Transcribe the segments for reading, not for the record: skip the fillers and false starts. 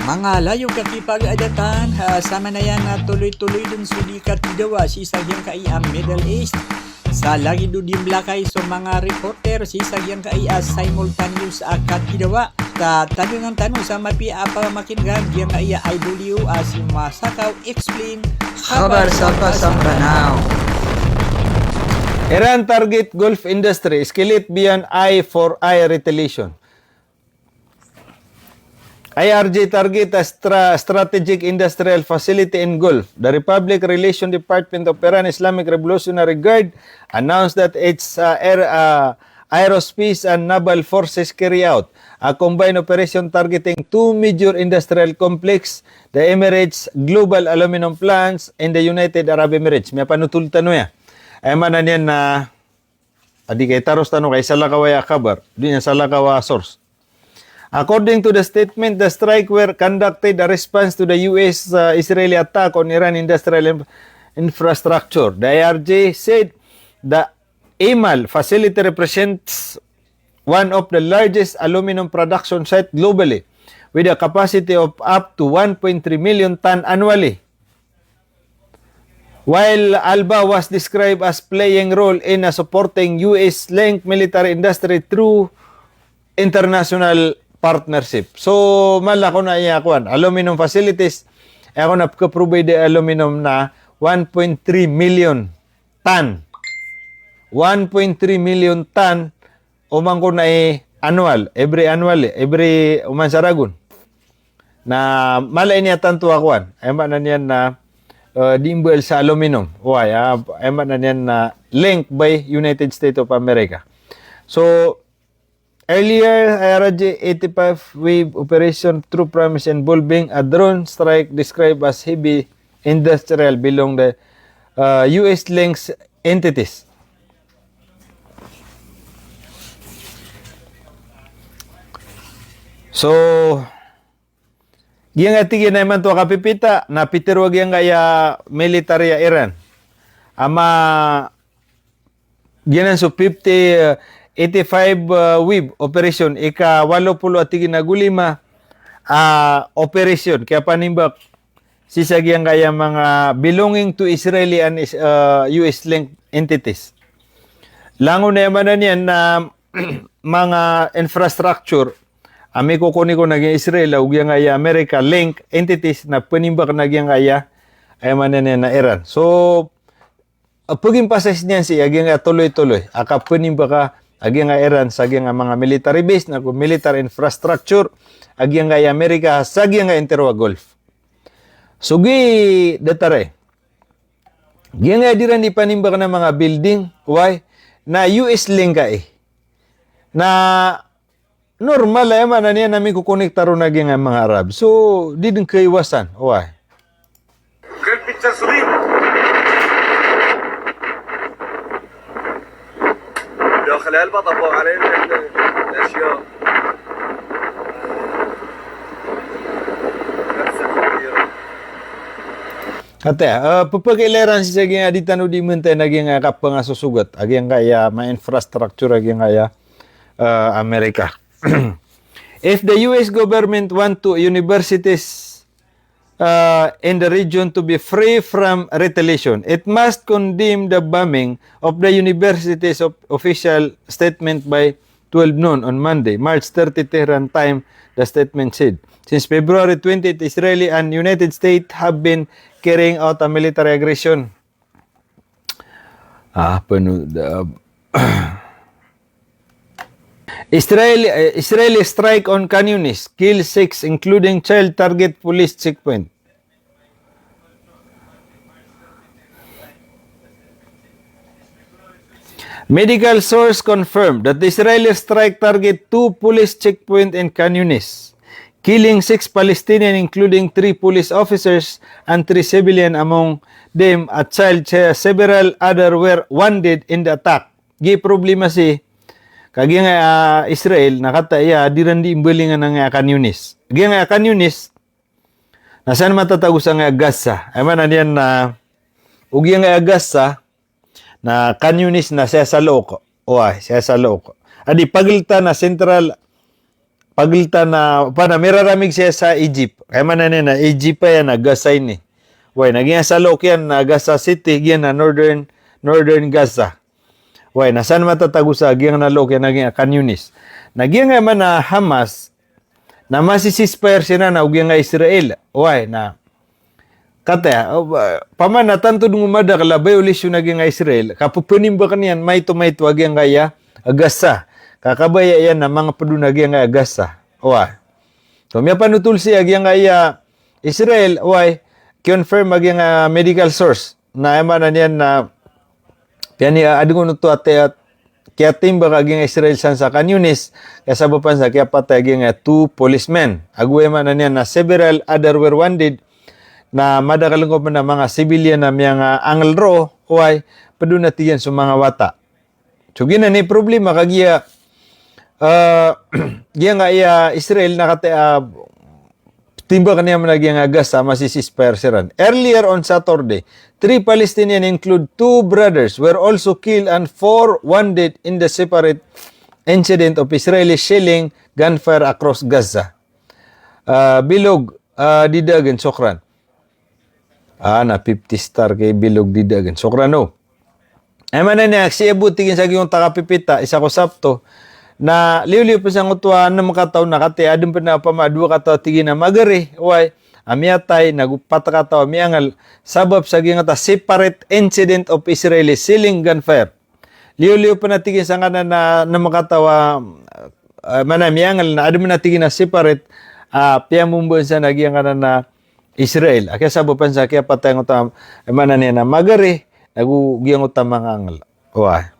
Mga layo kakipag-adatan, sama na yan na tuloy-tuloy dun sudikat dawa si sagyang kaiyang Middle East. Sa lagi dun yung lakay so mga reporter si sagyang kaiya simultaneous akat dawa. Tanong ang tanong sa mapi apa makingan yung kaiya IW as yung masakaw explain Khabar sa pasang tanaw. Iran target Gulf industry, escalate beyond eye for eye retaliation. IRG target a strategic industrial facility in Gulf. The Republic Relations Department of Iran Islamic Revolutionary Guard announced that its aerospace and naval forces carry out a combined operation targeting two major industrial complex, the Emirates Global Aluminum Plants in the United Arab Emirates. May panutul tanong ya. Ay manan yan na adi kay taros tanong kay salakawaya kabar. Di niya salakawa source. According to the statement, the strike were conducted a response to the U.S.-Israeli attack on Iran industrial infrastructure. The IRG said the EMAL facility represents one of the largest aluminum production sites globally with a capacity of up to 1.3 million ton annually. While Alba was described as playing role in supporting U.S.-linked military industry through international partnership. So, mala ko na iyakuan. Aluminum facilities, ako na provide aluminum na 1.3 million ton. 1.3 million ton umang ko na annual, every uman saragon. Na mala niya tanto akuan. Ema na niyan na dimbel sa aluminum. Why? Ema na niyan na linked by United States of America. So, earlier, IRG 85 wave operation through promise involving a drone strike described as heavy industrial belong the U.S. links entities. So, giyang atigin naman to kapipita na pitirwag yang kaya military Iran. Ama ginan so 85 wave operation ika-80 at ginagulima operation kaya panimbak sisagyang kaya mga belonging to Israeli and US linked entities. Langon na yaman niyan na mga infrastructure ami kukuni ko naging Israel ug yang kaya America linked entities na panimbak nagyang kaya ay man na Iran. So paging pasas niyan siya gyang tuloy-tuloy aka panimbak ka agyang nga Iran sa agyang nga mga military base na military infrastructure agyang nga Amerika sa agyang nga Interwa Gulf. Sugi datare. Gyang nga diran di panimbak na mga building why na US link ka na normal ay man niya namin kukonekta ron agyang nga mga Arab. So di din kaiwasan why. Great picture Subir. خلال طبقوا علينا الاشياء Kate, pagpagiliran si saging aditan o di mentay naging kapangasusugat, aging kaya ma-infrastructure aging kaya Amerika. If the US government want to universities in the region to be free from retaliation, it must condemn the bombing of the universities of official statement by 12 noon on Monday, March 30 Tehran time, the statement said. Since February 20th, Israeli and United States have been carrying out a military aggression. Israeli strike on Khan Yunis, kill 6 including child target police checkpoint. Medical source confirmed that the Israeli strike target 2 police checkpoint in Khan Yunis, killing 6 Palestinians including 3 police officers and 3 civilians, among them a child. Several others were wounded in the attack. Gi problema si kagi nga Israel nakataya diran di imbelingan nga Khan Yunis. Gi nga Khan Yunis nasan matatagos nga Gaza. Ay man yan na ugi nga Gaza na Khan Yunis na siya sa loko. Siya sa loko. Adi pagilta na central paglita na, miraramig siya sa Egypt. Kaya man na Egypt pa yan, nagasay ni. Way, naging sa Lokian, na Gaza City, yan na northern Gaza. Way, nasan matatagusa, giyang na Lokian, naging Khan Yunis. Naging nga man na Hamas, na masisispair siya na ugyang nga Israel. Way, na kate, paman na tanto nung umada kalabay ulis yung naging nga Israel, kapupunin ba kaniyan, may tumayto ugyang nga Gaza. Kakabaya yan na mga padunag nga Gaza. Way. So, may panutul siya ugyang nga Israel, way, confirm magyang medical source na ema na niyan na piani adungon to at kaya timba kaging Israel san sa Khan Yunis kaya sa sa kaya patay gyang 2 policemen agwe man na niyan na several other were wounded na madakalungkop na mga civilian na mga angelro way padunatiyan sa mga wata. So gina ni problema kagiya gyang Israel nakate timba kaniya managing Gaza masisispair siran. Earlier on Saturday, 3 Palestinians include 2 brothers were also killed and 4 wounded in the separate incident of Israeli shelling gunfire across Gaza. Bilog didagan sokran. Na 50 star kay bilog didagan sokran no. Ay man na siya butigin sa giyong takapipita isa ko Sabto na liw-liw pa siyang utuan na makataw na kati adun pa na pamadwa kataw tigi na magari way amiatay nagupatakaw miangal sabab sa gingata separate incident of Israeli selling gunfire liw-liw pa na tigi sa kanan na makatawa manamiangal na adun na tigi na separate piamumbon sa naging kanan na Israel kaya sabab pa sa kaya patay ng utam mananiya na magari nagugiyang utam mga angal way.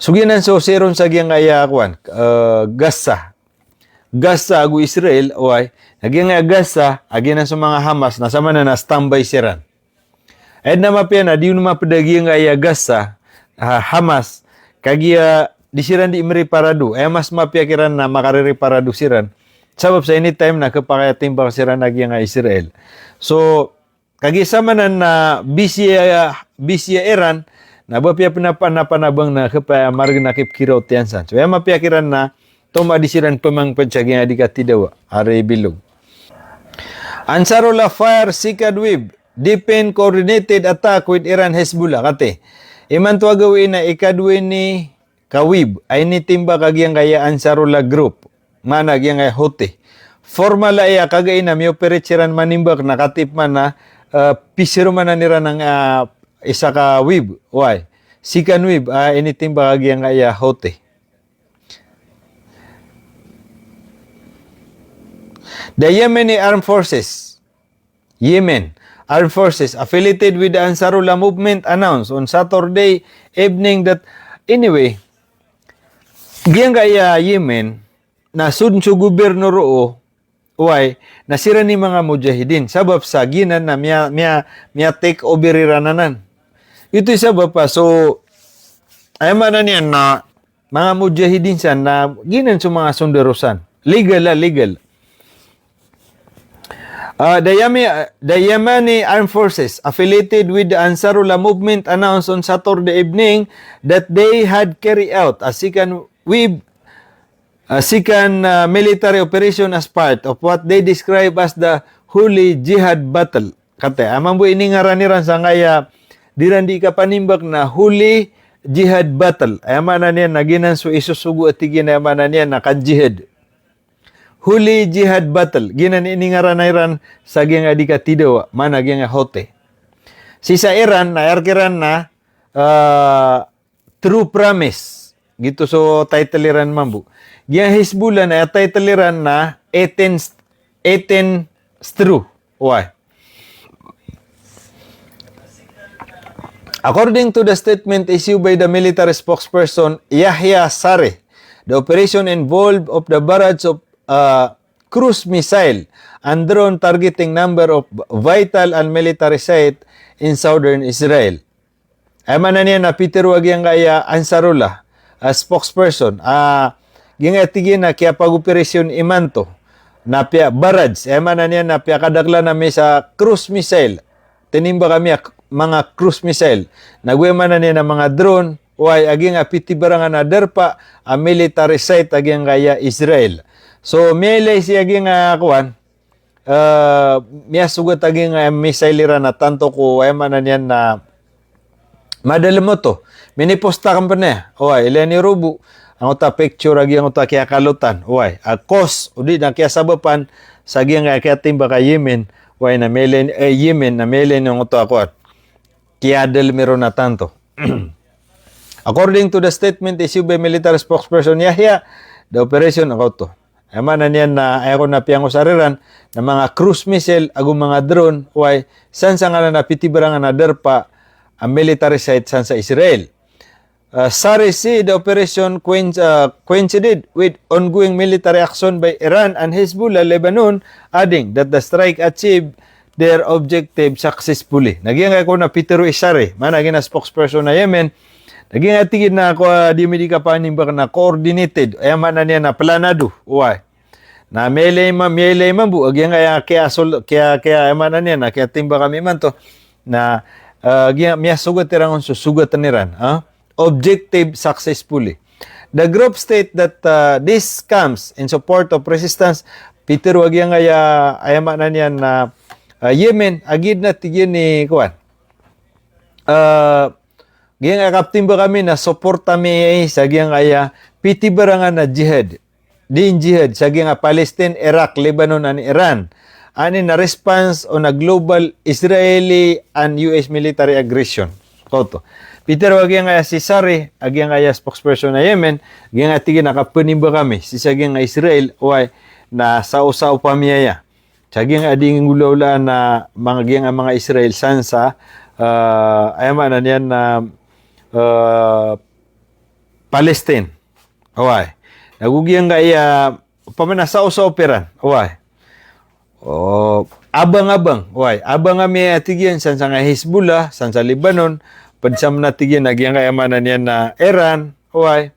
Suginan so seron sa giyang ayakwan Gaza agu Israel way naging Gaza aginan sa mga Hamas na sama na standby siran. Ed na mapya na di na mapadagi nga Gaza Hamas kagiya di siran di meriparado ay mas mapya kiran na makaririparado siran. Sabab sa anytime na kapakayating ba siran naging Israel. So kagisama na busy Iran na bapya panapanabang na kapaya marga nakip kiraw tiyansan. So, yung mapiakiran na tumadisiran pamang pansaging adikati daw, are bilog. Ansarullah fire Sikad Wib, deepen coordinated attack with Iran Hezbollah. Kate, iman to gawin na ikadwin ni Kawib, ay ni timba kagyang kaya Ansarullah group, mana gyang kaya Houthi. Formal ay kagay na may operate siran manimbak, nakatip man na pisiro man na nira ng isa ka Wib, why? Sikan Wib, anything bahagi yang kaya Houthi. The Yemeni Armed Forces, Yemen Armed Forces affiliated with the Ansarullah movement announced on Saturday evening that anyway, giyang kaya Yemen na sunso gobyerno roo why nasira ni mga mujahidin sabab sa ginan na miya take over irananan. Ito isa ba pa? So, ay manan yan na mga mujahidin siya na ginan sa mga sundarosan. Legal. The Yemeni Armed Forces affiliated with the Ansarullah movement announced on Saturday evening that they had carried out a second military operation as part of what they describe as the Holy Jihad Battle. Kate, amang bu ini ngaraniran sa ngaya diran di ka panimbak na Holy Jihad Battle. Ayamanan niya naginan so isusugu at tigin ayamanan niya na kan-jihad. Holy Jihad Battle. Ginan ini ngaranayran sa giyang adika tidaw mana giyang Houthi. Si sa Iran na arkiran na True Promise. Gitu so title iran mambu. Giyang Hezbollah na title iran na 18 True. Why? According to the statement issued by the military spokesperson Yahya Sareh, the operation involved of the barrage of cruise missile and drone targeting number of vital and military sites in southern Israel. Ay man niya na Peter Wagyang kaya Ansarullah spokesperson. Gingatigin na kaya pag-operasyon imanto na pia barrage. Ay man niya na pia kadagla na may sa cruise missile. Tinimba kami mga cruise missile. Nagwema na niya na mga drone, Uy, aging pitibarangan na derpa a military site aging kaya Israel. So, mele si aging kuan, miya sugat aging missile na tanto ko ay manan yan na madali mo to. Miniposta ka pa niya. Uy, ilan ni Rubu. Ang uta picture agi ang uta kaya kalutan. Uy, a cost udi na kaya sabapan sa aging kaya timba ka Yemen. Uy, na mele Yemen na mele ng uta kuan. Kaya del meron na tanto. According to the statement issued by military spokesperson Yahya, the operation ako to. Eman na niyan na ayaw na piyang usariran na mga cruise missile agong mga drone uy san sa nga na pitibara nga na derpa ang military site san sa Israel. Sari si the operation coincided with ongoing military action by Iran and Hezbollah Lebanon, adding that the strike achieved their objective successfully. Naging ako na Peter Isari, managing na spokesperson na Yemen. Naging atigid na ako di medika pa nimbak na coordinated ay man na niya na planado uy na mele bu agyan kaya man na niya na kaya timba kami man to na miya sugat tirangon susugat niran objective successfully. The group state that this comes in support of resistance Peter agyan ay man na niya na Yemen agid na tigyan ni kuan Giyang akaptin ba kami na suporta mi sa giyang pitibarangan na jihad. Din jihad sa giyang Palestine, Iraq, Lebanon, and Iran. Ani na response on a global Israeli and US military aggression. Koto. Peter wag giyang si Sari, agiyang spokesperson na Yemen, giyang atigin nakapunimba kami. Si sa giyang Israel, uy, na sao-sao pamiyaya. Sa giyang ading gulaw na mga giyang mga Israel sansa, ayaman na niyan na Palestine. Away. Nagugiyang kaya pamanasa sa operan. Away. Abang-abang. Away. Abang kami atigyan san sa Hezbollah, san sa Lebanon, padsam na tigyan nagyang kaya manan yan na Iran. Away.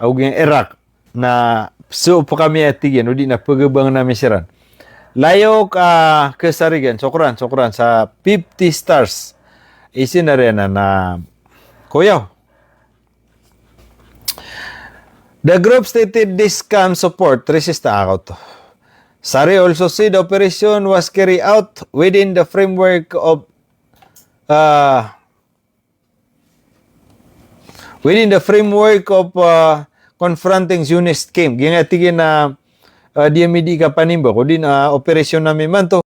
Agugiyang Iraq na so pa kami atigyan. O di na pagabang namin siran. Layo ka kesarigan. Sokran sa 50 stars. Isin na rin na Kuyaw. The group stated this can support resist ako to. Sari also said the operation was carried out within the framework of confronting Zionist scheme. Gingatigin na DMD ka panimba ko din operasyon namin man to.